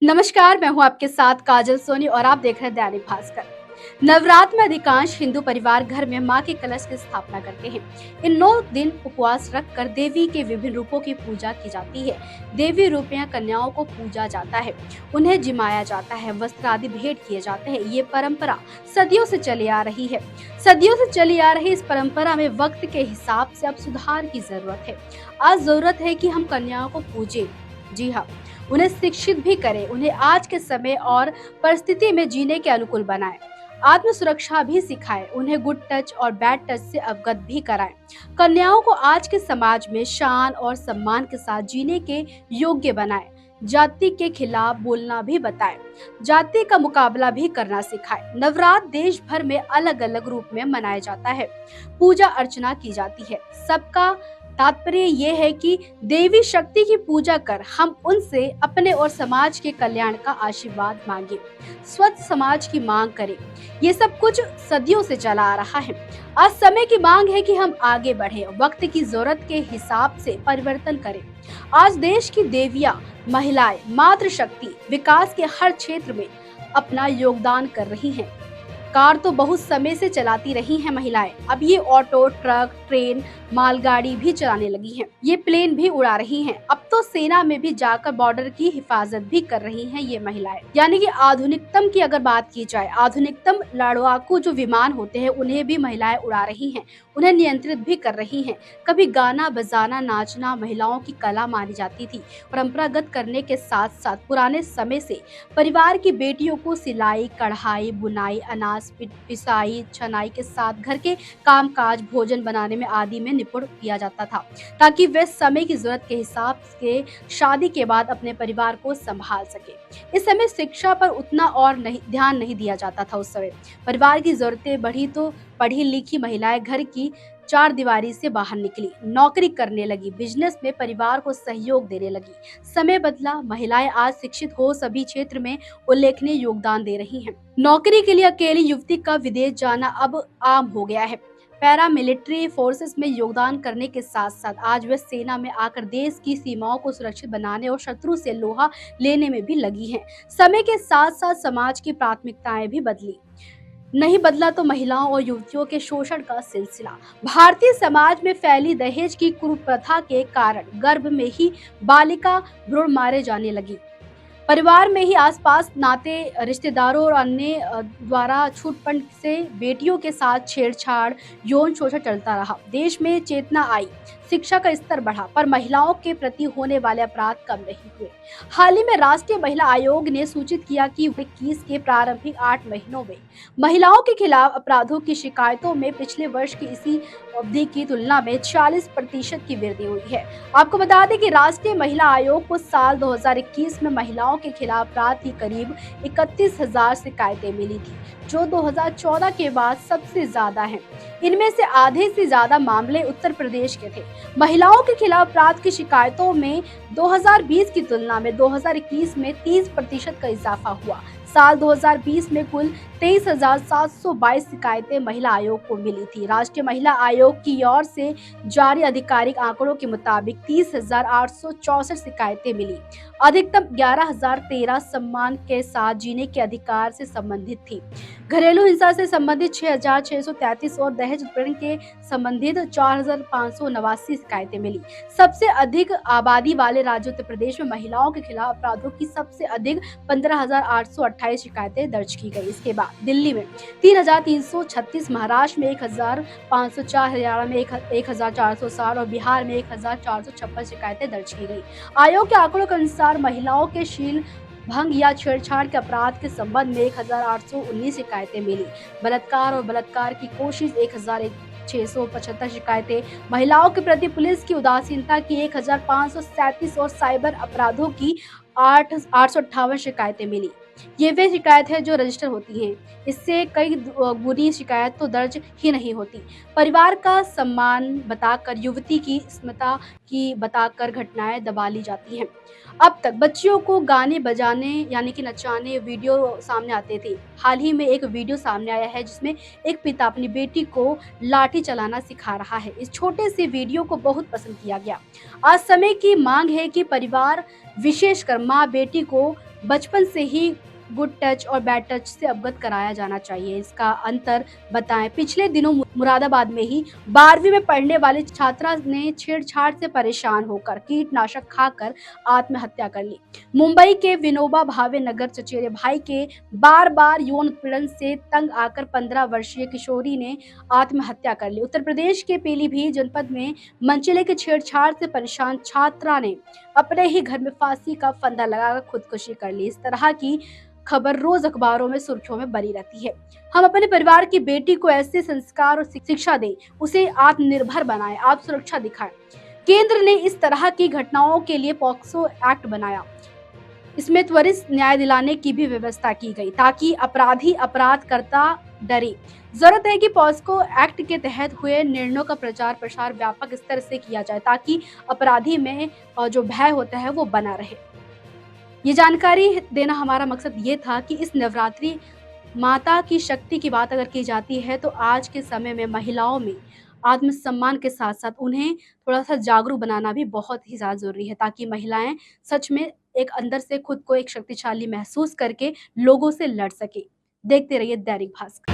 नमस्कार, मैं हूं आपके साथ काजल सोनी और आप देख रहे हैं दैनिक भास्कर। नवरात्र में अधिकांश हिंदू परिवार घर में मां के कलश की स्थापना करते हैं। इन 9 दिन उपवास रखकर देवी के विभिन्न रूपों की पूजा की जाती है। देवी रूप या कन्याओं को पूजा जाता है, उन्हें जिमाया जाता है, वस्त्र आदि भेंट किए जाते हैं। ये परंपरा सदियों से चली आ रही है। सदियों से चली आ रही इस परंपरा में वक्त के हिसाब से अब सुधार की जरूरत है। आज जरूरत है कि हम कन्याओं को पूजें। जी हाँ, उन्हें शिक्षित भी करें, उन्हें आज के समय और परिस्थिति में जीने के अनुकूल बनाएं, आत्म सुरक्षा भी सिखाएं, उन्हें गुड टच और बैड टच से अवगत भी कराएं। कन्याओं को आज के समाज में शान और सम्मान के साथ जीने के योग्य बनाएं। जाति के खिलाफ बोलना भी बताएं, जाति का मुकाबला भी करना सिखाएं। नवरात्र देश भर में अलग अलग रूप में मनाया जाता है, पूजा अर्चना की जाती है। सबका तात्पर्य ये है कि देवी शक्ति की पूजा कर हम उनसे अपने और समाज के कल्याण का आशीर्वाद मांगे, स्वच्छ समाज की मांग करें। ये सब कुछ सदियों से चला आ रहा है। आज समय की मांग है कि हम आगे बढ़े, वक्त की जरूरत के हिसाब से परिवर्तन करें। आज देश की देवियां, महिलाएं मातृशक्ति विकास के हर क्षेत्र में अपना योगदान कर रही हैं। कार तो बहुत समय से चलाती रही हैं महिलाएं, अब ये ऑटो, ट्रक, ट्रेन, मालगाड़ी भी चलाने लगी हैं। ये प्लेन भी उड़ा रही हैं। अब तो सेना में भी जाकर बॉर्डर की हिफाजत भी कर रही हैं ये महिलाएं। यानी कि आधुनिकतम की अगर बात की जाए, आधुनिकतम लड़ाकू जो विमान होते हैं उन्हें भी महिलाएं उड़ा रही हैं, उन्हें नियंत्रित भी कर रही हैं। कभी गाना बजाना, नाचना महिलाओं की कला मानी जाती थी। परंपरागत करने के साथ साथ पुराने समय से परिवार की बेटियों को सिलाई, कढ़ाई, बुनाई, अनाज पिसाई, छनाई के साथ घर के कामकाज, भोजन बनाने में आदि में निपुण किया जाता था, ताकि वे समय की जरूरत के हिसाब से शादी के बाद अपने परिवार को संभाल सके। इस समय शिक्षा पर उतना और ध्यान नहीं दिया जाता था। उस समय परिवार की जरूरतें बढ़ी तो पढ़ी लिखी महिलाएं घर की चार दीवारी से बाहर निकली, नौकरी करने लगी, बिजनेस में परिवार को सहयोग देने लगी। समय बदला, महिलाएं आज शिक्षित हो सभी क्षेत्र में उल्लेखनीय योगदान दे रही हैं। नौकरी के लिए अकेली युवती का विदेश जाना अब आम हो गया है। पैरामिलिट्री फोर्सेस में योगदान करने के साथ साथ आज वे सेना में आकर देश की सीमाओं को सुरक्षित बनाने और शत्रु से लोहा लेने में भी लगी हैं। समय के साथ साथ समाज की प्राथमिकताएं भी बदली। नहीं बदला तो महिलाओं और युवतियों के शोषण का सिलसिला। भारतीय समाज में फैली दहेज की कुप्रथा के कारण गर्भ में ही बालिका भ्रूण मारे जाने लगी। परिवार में ही आसपास नाते रिश्तेदारों और अन्य द्वारा छूटपन से बेटियों के साथ छेड़छाड़, यौन शोषण चलता रहा। देश में चेतना आई, शिक्षा का स्तर बढ़ा, पर महिलाओं के प्रति होने वाले अपराध कम नहीं हुए। हाल ही में राष्ट्रीय महिला आयोग ने सूचित किया कि 21 के प्रारंभिक 8 महीनों में महिलाओं के खिलाफ अपराधों की शिकायतों में पिछले वर्ष की इसी अवधि की तुलना में 40% की वृद्धि हुई है। आपको बता दें कि राष्ट्रीय महिला आयोग को साल 2021 में महिलाओं के खिलाफ अपराध की करीब 31,000 शिकायतें मिली थी, जो 2014 के बाद सबसे ज्यादा है। इनमें से आधे से ज्यादा मामले उत्तर प्रदेश के थे। महिलाओं के खिलाफ अपराध की शिकायतों में 2020 की तुलना में 2021 में 30% का इजाफा हुआ। साल 2020 में कुल 23,722 शिकायतें महिला आयोग को मिली थी। राष्ट्रीय महिला आयोग की ओर से जारी आधिकारिक आंकड़ों के मुताबिक 30,864 शिकायतें मिली। अधिकतम 11,013 सम्मान के साथ जीने के अधिकार से संबंधित थी। घरेलू हिंसा से संबंधित 6,633 और दहेज उत्पीड़न के संबंधित 4,589 शिकायतें मिली। सबसे अधिक आबादी वाले राज्य उत्तर प्रदेश में महिलाओं के खिलाफ अपराधों की सबसे अधिक 15,828 शिकायतें दर्ज की गई। इसके बाद दिल्ली में 3,336, महाराष्ट्र में 1,504, हरियाणा में 1,460 और बिहार में 1,456 शिकायतें दर्ज की गई। आयोग के आंकड़ों के अनुसार महिलाओं के शील भंग या छेड़छाड़ के अपराध के संबंध में 1,819 शिकायतें मिली। बलात्कार और बलात्कार की कोशिश 1,675 शिकायतें, महिलाओं के प्रति पुलिस की उदासीनता की 1,537 और साइबर अपराधों की 858 शिकायतें मिली। ये वे शिकायत है जो रजिस्टर होती हैं, इससे कई गुनी शिकायत तो दर्ज ही नहीं होती। परिवार का सम्मान बताकर, युवती की स्मिता की बताकर घटनाएं दबा ली जाती हैं। अब तक बच्चियों को गाने बजाने यानी कि नचाने वीडियो सामने आते थे। हाल ही में एक वीडियो सामने आया है जिसमें एक पिता अपनी बेटी को लाठी चलाना सिखा रहा है। इस छोटे से वीडियो को बहुत पसंद किया गया। आज समय की मांग है कि परिवार, विशेषकर माँ बेटी को बचपन से ही गुड टच और बैड टच से अवगत कराया जाना चाहिए। इसका अंतर बताएं। पिछले दिनों मुरादाबाद में ही 12वीं में पढ़ने वाली छात्रा ने छेड़छाड़ से परेशान होकर कीटनाशक खाकर आत्महत्या कर ली। मुंबई के विनोबा भावे नगर चचेरे भाई के बार बार यौन उत्पीड़न से तंग आकर 15 वर्षीय किशोरी ने आत्महत्या कर ली। उत्तर प्रदेश के पीलीभीत जनपद में मनचले के छेड़छाड़ से परेशान छात्रा ने अपने ही घर में फांसी का फंदा लगाकर खुदकुशी कर ली। इस तरह की खबर रोज अखबारों में सुर्खियों में बनी रहती है। हम अपने परिवार की बेटी को ऐसे संस्कार और शिक्षा दें, उसे आत्मनिर्भर बनाएं, आप सुरक्षा दिखाएं। केंद्र ने इस तरह की घटनाओं के लिए पॉक्सो एक्ट बनाया। इसमें त्वरित न्याय दिलाने की भी व्यवस्था की गई ताकि अपराधी अपराध करता डरे। जरूरत है कि पॉक्सो एक्ट के तहत हुए निर्णयों का प्रचार प्रसार व्यापक स्तर से किया जाए ताकि अपराधी में जो भय होता है वो बना रहे। ये जानकारी देना हमारा मकसद ये था कि इस नवरात्रि माता की शक्ति की बात अगर की जाती है तो आज के समय में महिलाओं में आत्मसम्मान के साथ साथ उन्हें थोड़ा सा जागरूक बनाना भी बहुत ही ज़्यादा ज़रूरी है ताकि महिलाएं सच में एक अंदर से खुद को एक शक्तिशाली महसूस करके लोगों से लड़ सके। देखते रहिए दैनिक भास्कर।